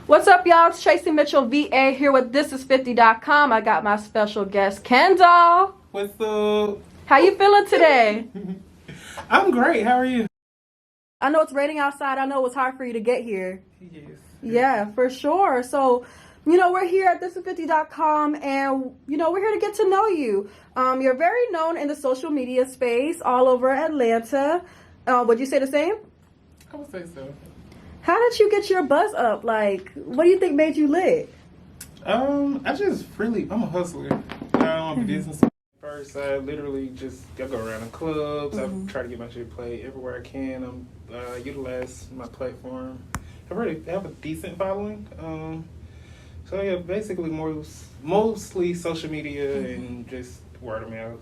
What's up, y'all? It's Tracy MitchellVA here with ThisIs50.com. I got my special guest, Kendall. What's up? How you feeling today? I'm great. How are you? I know it's raining outside. I know it was hard for you to get here. Yes. Yeah, for sure. So, we're here at ThisIs50.com, and, we're here to get to know you. You're very known in the social media space all over Atlanta. Would you say the same? I would say so. How did you get your buzz up? Like, what do you think made you lit? I'm a hustler. I'm a business first. I literally I go around in clubs. I try to get my shit played everywhere I can. Utilize my platform. I have a decent following. So yeah, basically mostly social media and just word of mouth.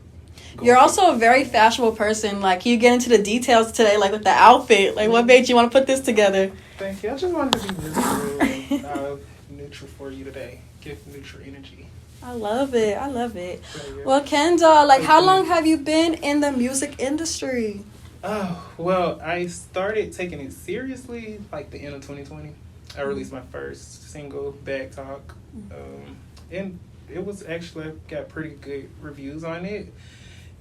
You're also a very fashionable person. Like, can you get into the details today, like with the outfit? Like, what made you want to put this together? Thank you. I just wanted to be neutral and neutral for you today. Give neutral energy. I love it. I love it. So, yeah. Well, Kendall, how long have you been in the music industry? Oh, well, I started taking it seriously like the end of 2020. I released my first single, Bag Talk. And it was actually, I got pretty good reviews on it.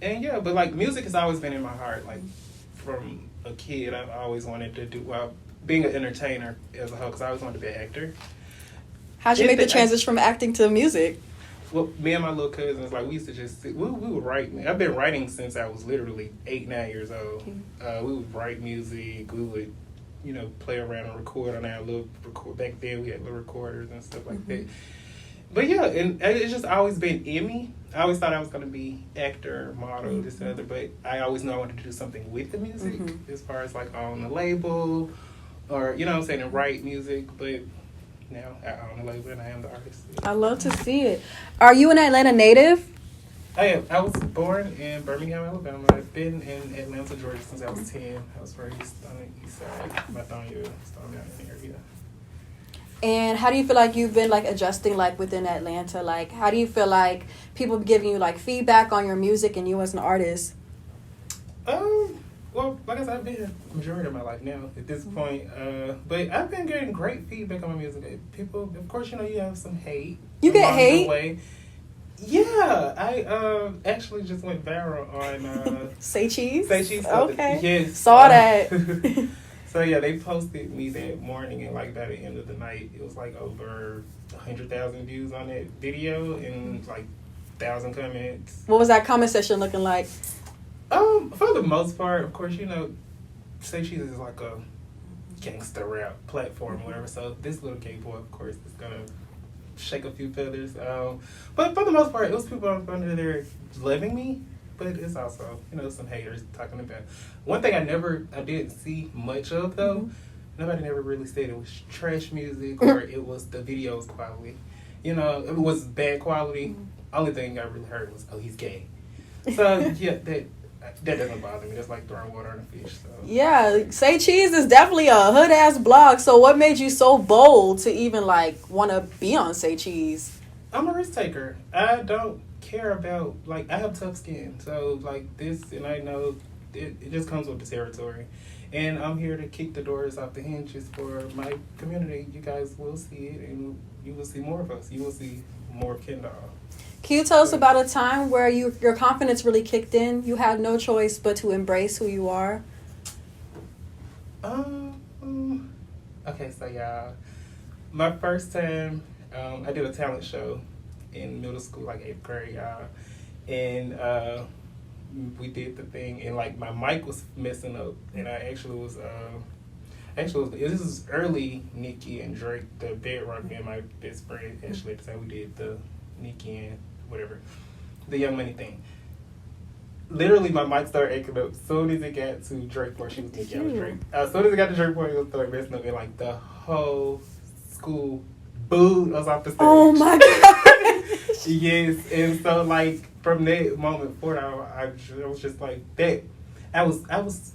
And yeah, but like music has always been in my heart. Like from a kid, I've always wanted to do, being an entertainer as a whole, because I always wanted to be an actor. How'd you make the transition from acting to music? Well, me and my little cousins, like we used to just sit, we would write. I've been writing since I was literally 8, 9 years old. We would write music. We would, play around and record on our little record. Back then, we had little recorders and stuff like that. But yeah, and it's just always been in me. I always thought I was going to be actor, model, this and other, but I always knew I wanted to do something with the music, as far as like on the label, or and write music. But now I own the label and I am the artist. I love to see it. Are you an Atlanta native? I am. I was born in Birmingham, Alabama. I've been in Atlanta, Georgia since I was 10. I was raised on the east side, Mathonia, Stone Mountain area. And how do you feel like you've been adjusting within Atlanta? Like, how do you feel like people giving you feedback on your music and you as an artist? Well, like I said, I've been here the majority of my life now at this point. But I've been getting great feedback on my music. People, of course, you have some hate. You get hate? Way. Yeah, I actually just went viral on Say Cheese. Say Cheese. Okay. Yes. Saw that. So yeah, they posted me that morning, and by the end of the night, it was over 100,000 views on that video and 1,000 comments. What was that comment section looking like? For the most part, of course, Say Cheese is like a gangster rap platform or whatever. So this little gay boy, of course, is gonna shake a few feathers. But for the most part, it was people under there loving me. But it's also, some haters talking about. One thing I didn't see much of, though, nobody never really said it was trash music or it was the video's quality. It was bad quality. Only thing I really heard was, oh, he's gay. So, yeah, that doesn't bother me. That's like throwing water on a fish. So. Yeah, Say Cheese is definitely a hood-ass blog. So what made you so bold to even, want to be on Say Cheese? I'm a risk taker. I don't care about I have tough skin, so this, and I know it just comes with the territory, and I'm here to kick the doors off the hinges for my community. You guys will see it, and you will see more of us. You will see more of Kendall. Can you tell us about a time where your confidence really kicked in? You had no choice but to embrace who you are. Okay, so yeah, my first time I did a talent show in middle school, 8th grade, and we did the thing, and my mic was messing up, and I actually was this is early Nicki and Drake, the Bedrock, me and my best friend actually at the time we did the Nicki and whatever, the Young Money thing. Literally, my mic started acting up as soon as it got to Drake part. She was Nicki, I was Drake. As soon as it got to Drake part, it was started messing up, and the whole school booed us off the stage. Oh my god. Yes, and so from that moment forward, I was just that. I was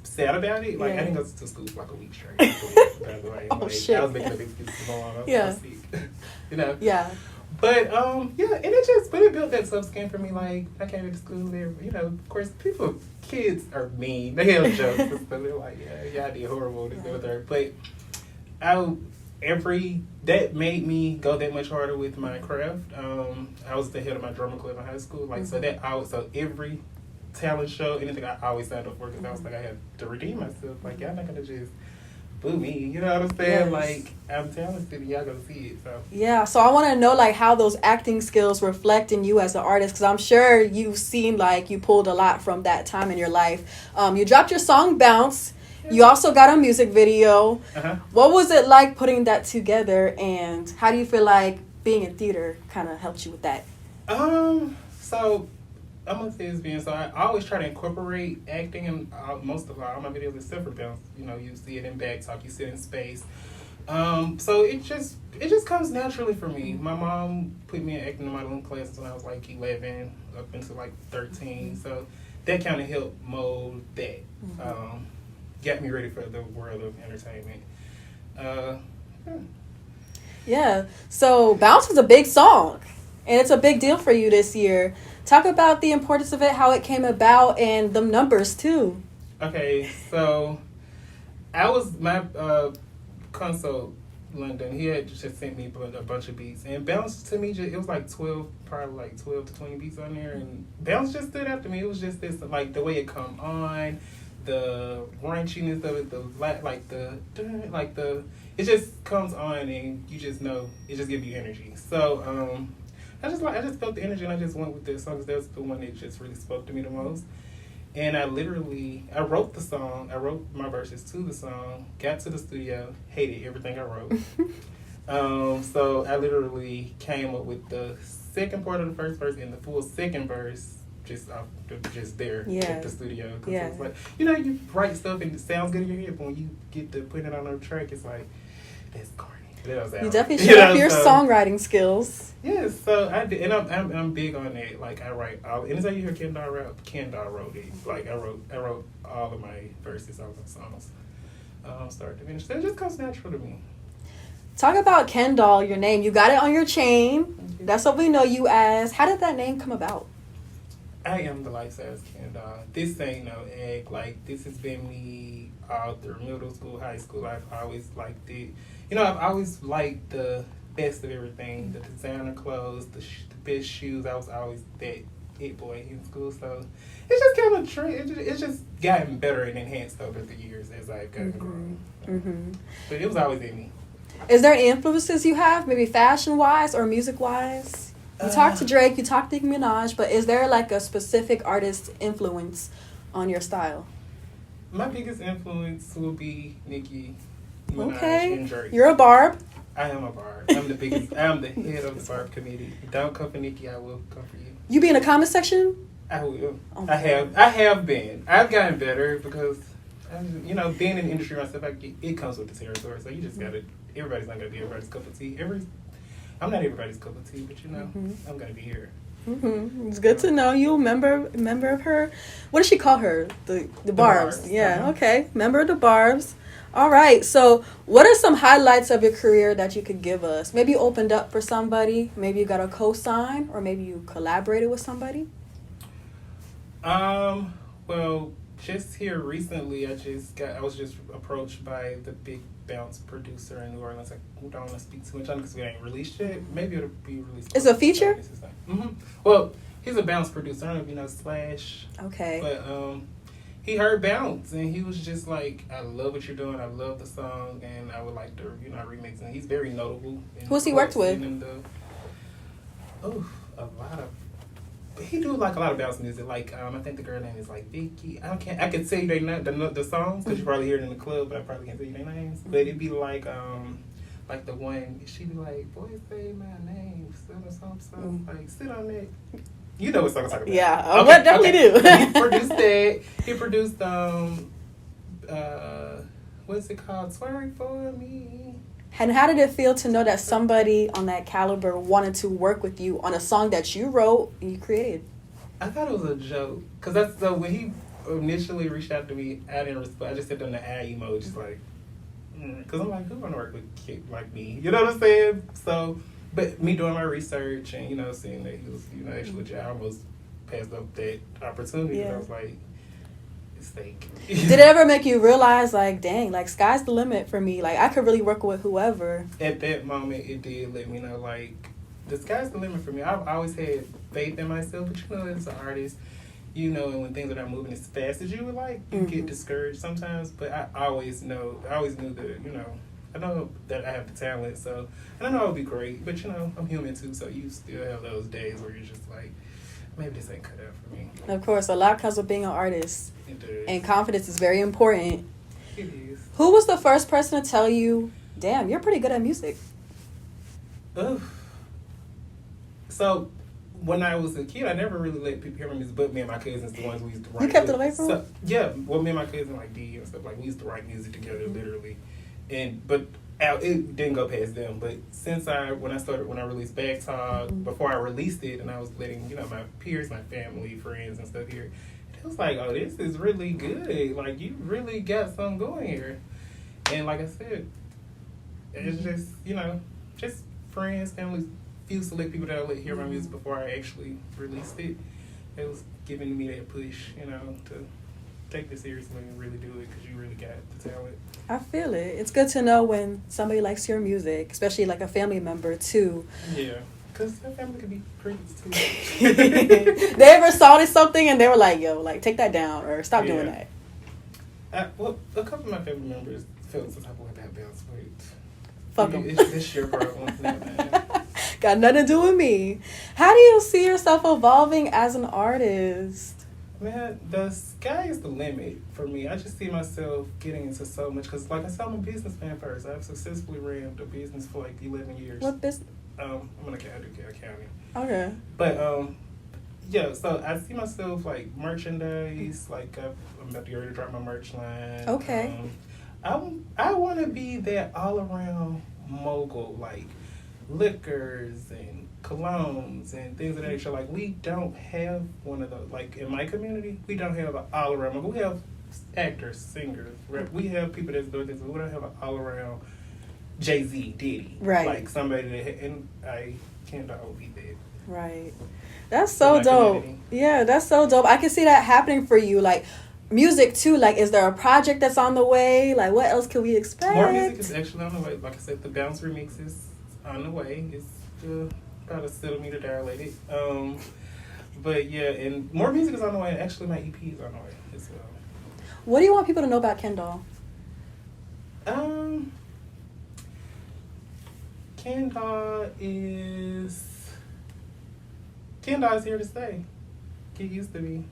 sad about it. I didn't go to school for a week straight. By the way, shit. I was making a big excuse for I was sick. Yeah. But and it built that tough skin for me. I came into school there. Of course, kids are mean. They have jokes, but they're y'all did horrible. This and that. But that made me go that much harder with my craft. I was the head of my drummer club in high school, like so every talent show, anything I always signed up for because I was like I had to redeem myself. Like y'all not gonna just boo me, you know what I'm saying? Yes. Like I'm talented, and y'all gonna see it. So yeah, so I want to know like how those acting skills reflect in you as an artist, because I'm sure you've seen like you pulled a lot from that time in your life. You dropped your song Bounce. You also got a music video. What was it like putting that together, and how do you feel like being in theater kind of helped you with that? So I'm gonna say this so I always try to incorporate acting in most of all my videos except for Bounce. You know, you see it in Back Talk, you see it in Space. So it just comes naturally for me. My mom put me in acting and modeling classes when I was like 11 up until like 13. So that kind of helped mold that. Got me ready for the world of entertainment. Yeah. So Bounce was a big song, and it's a big deal for you this year. Talk about the importance of it, how it came about, and the numbers too. Okay, so I was my consult London. He had just sent me a bunch of beats, and Bounce to me it was like 12 to 20 beats on there, and Bounce just stood out to me. It was just this like the way it come on. The raunchiness of it, it just comes on and you just know it just gives you energy. So I just felt the energy and I just went with this song because that's the one that just really spoke to me the most. And I wrote the song, I wrote my verses to the song, got to the studio, hated everything I wrote. So I literally came up with the second part of the first verse and the full second verse just there at the studio. Cause it's like, you write stuff and it sounds good in your head, but when you get to put it on a track, it's like, that's corny. You definitely show off your songwriting skills. Yes, so I did, and I'm big on that. Like I write anytime you hear Kendall rap, Kendall wrote it. Like I wrote all of my verses on the songs, start to finish. That just comes natural to me. Talk about Kendall, your name. You got it on your chain. That's what we know you as. How did that name come about? I am the life-size Ken doll. This ain't no egg. Like, this has been me all through middle school, high school. I've always liked it. I've always liked the best of everything. The designer clothes, the best shoes. I was always that it boy in school. So, it's just kind of it's just gotten better and enhanced over the years as I've gotten grown. But it was always in me. Is there any influences you have, maybe fashion-wise or music-wise? You talked to Drake, you talked to Nicki Minaj, but is there like a specific artist influence on your style? My biggest influence will be Nicki Minaj and Drake. You're a Barb. I am a Barb. I'm the head of the Barb committee. Don't come for Nicki, I will come for you. You be in the comment section? I will. Okay. I have been. I've gotten better because, being in the industry myself, it comes with the territory. So you just gotta. Everybody's not gonna be everybody's cup of tea. I'm not everybody's cup of tea, but I'm gonna be here. It's good to know you member of her. What does she call her? The Barbs. Yeah. Okay. Member of the Barbs. All right. So, what are some highlights of your career that you could give us? Maybe you opened up for somebody. Maybe you got a co-sign, or maybe you collaborated with somebody. Well, just here recently, I was just approached by the big Bounce producer in New Orleans. I don't want to speak too much on it because we ain't released yet. Maybe it'll be released. It's a feature? Well, he's a Bounce producer. I don't know if you know Slash. Okay. But he heard Bounce and he was just like, I love what you're doing. I love the song and I would like to, remix it. He's very notable. Who's he worked with? A lot of. He do like a lot of bounce music. Like I think the girl name is like Vicky. I could tell you the songs because you probably hear it in the club, but I probably can't tell you their names. But it'd be like the one she be like, "Boy, say my name, sit on something, like sit on that." You know what song I'm talking about? Yeah, I definitely do. He produced that. He produced what's it called? Twerk for me. And how did it feel to know that somebody on that caliber wanted to work with you on a song that you wrote and you created? I thought it was a joke. Because when he initially reached out to me, I didn't respond. I just sent them the eye emojis like, because I'm like, who want to work with a kid like me? You know what I'm saying? So, but me doing my research and, seeing that he was, actually legit, I almost passed up that opportunity. Yeah. I was like, it's fake. Did it ever make you realize, like, dang, like, sky's the limit for me? Like, I could really work with whoever. At that moment, it did let me know, like, the sky's the limit for me. I've always had faith in myself, but you know, as an artist, you know, and when things are not moving as fast as you would like, you get discouraged sometimes. But I always knew that, you know, I know that I have the talent, so and I know I would be great. But you know, I'm human too, so you still have those days where you're just like, maybe this ain't cut out for me. Of course, a lot comes with being an artist. It does. And confidence is very important. It is. Who was the first person to tell you, damn, you're pretty good at music? So, when I was a kid, I never really let people hear my music, but me and my cousins, the ones we used to write. You kept it away from them? Yeah, well, me and my cousin like D and stuff, like we used to write music together, literally. But it didn't go past them. But since when I released Bag Talk, before I released it, and I was letting, you know, my peers, my family, friends, and stuff hear, it was like, oh, this is really good. Like, you really got something going here. And like I said, it's just, you know, just friends, family, few select people that I let hear my music before I actually released it. It was giving me that push, you know, to take this seriously and really do it because you really got the talent. I feel it. It's good to know when somebody likes your music, especially like a family member too. Yeah, because that family could be priests too. They ever saw this something and they were like, yo, like take that down or stop doing that? Well, a couple of my family members felt some type of way about Bounce, but fuck them. It's your problem. Got nothing to do with me. How do you see yourself evolving as an artist? Man, the sky is the limit for me. I just see myself getting into so much because, like I said, I'm a businessman first. I've successfully ran a business for like 11 years. What business? I'm gonna do accounting. Okay. But yeah. So I see myself like merchandise. Like I'm about to get ready to drop my merch line. Okay. I want to be that all around mogul, like liquors and colognes and things of that nature. Like, we don't have one of those. Like, in my community, we don't have an all-around mogul. We have actors, singers, rap. We have people that's doing things, but we don't have an all-around Jay-Z, Diddy. Right. Like, somebody that, and I can't be that. Right. That's so dope. Community. Yeah, that's so dope. I can see that happening for you. Like, music too, like, is there a project that's on the way? Like, what else can we expect? More music is actually on the way. Like I said, the Bounce remix is on the way. It's about a centimeter dilated. But yeah, and more music is on the way, and actually my EP is on the way as well. What do you want people to know about Kendall? Kendall is here to stay. Get used to me.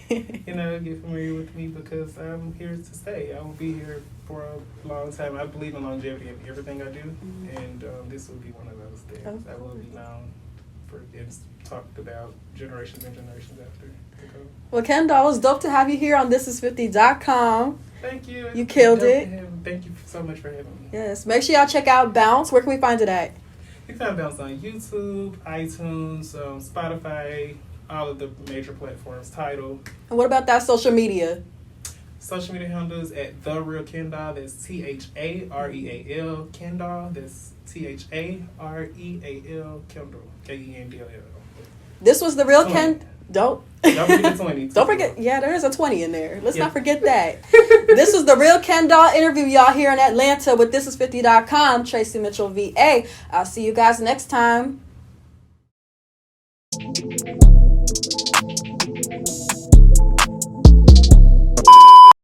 You know, get familiar with me because I'm here to stay. I will be here for a long time. I believe in longevity in everything I do, and this will be one of those things. I will be known for and talked about generations and generations after. Well, Kendall, it's dope to have you here on ThisIs50.com. Thank you. You killed it. Thank you so much for having me. Yes. Make sure y'all check out Bounce. Where can we find it at? You can find Bounce on YouTube, iTunes, Spotify, all of the major platforms, Tidal. And what about that social media? Social media handles at The Real Kendall. That's THAREAL Kendall. That's THAREAL Kendall. KENDLL. This was The Real Kendall. Don't forget the 20. Don't forget, yeah, there is a 20 in there. Let's not forget that. This was The Real Kendall interview, y'all, here in Atlanta with ThisIs50.com, Tracy Mitchell VA. I'll see you guys next time.